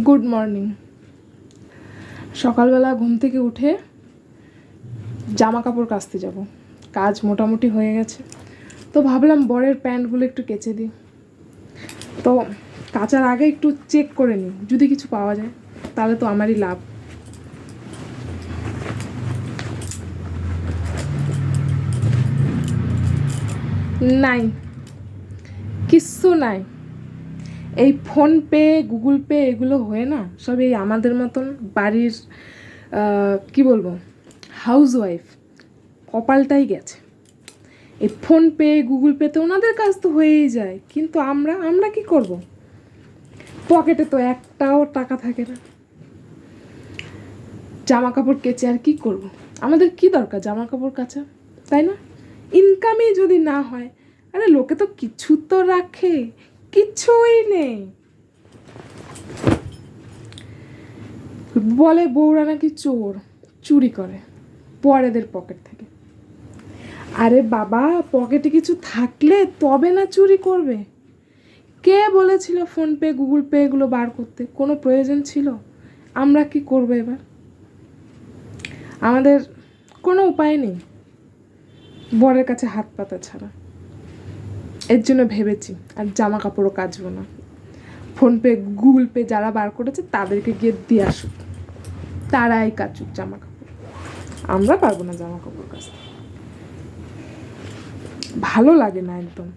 Good morning. সকালবেলা ঘুম থেকে উঠে জামা কাপড় কাচতে যাব, কাজ মোটামুটি হয়ে গেছে। তো ভাবলাম বরের প্যান্টগুলো একটু কেচে দিই। তো কাচার আগে একটু চেক করে নিই, যদি কিছু পাওয়া যায় তাহলে তো আমারই লাভ। নাই, কিচ্ছু নাই। এই ফোনপে, গুগল পে এগুলো হয়ে না, সব এই আমাদের মতন বাড়ির কি বলবো, হাউসওয়াইফ কপালটাই গেছে। এই ফোনপে, গুগল পেতে ওনাদের কাজ তো হয়েই যায়, কিন্তু আমরা কি করব? পকেটে তো একটাও টাকা থাকে না। জামা কাপড় কেচে আর কি করব? আমাদের কি দরকার জামা কাপড় কাচা, তাই না? ইনকামই যদি না হয়, আরে লোকে তো কিছু তো রাখে, কিছুই নেই। বলে বউরা নাকি চোর, চুরি করে পরেদের পকেট থেকে। আরে বাবা, পকেটে কিছু থাকলে তবে না চুরি করবে। কে বলেছিল ফোনপে, গুগল পে এগুলো বার করতে? কোনো প্রয়োজন ছিল? আমরা কি করব এবার? আমাদের কোনো উপায় নেই বরের কাছে হাত পাতা ছাড়া। এর জন্য ভেবেছি আর জামা কাপড়ও কাচবো না। ফোনপে, গুগল পে যারা বার করেছে তাদেরকে গিয়ে দিয়ে আসুক, তারাই কাচুক জামা কাপড়। আমরা পারবো না জামা কাপড় কাচতে, ভালো লাগে না একদম।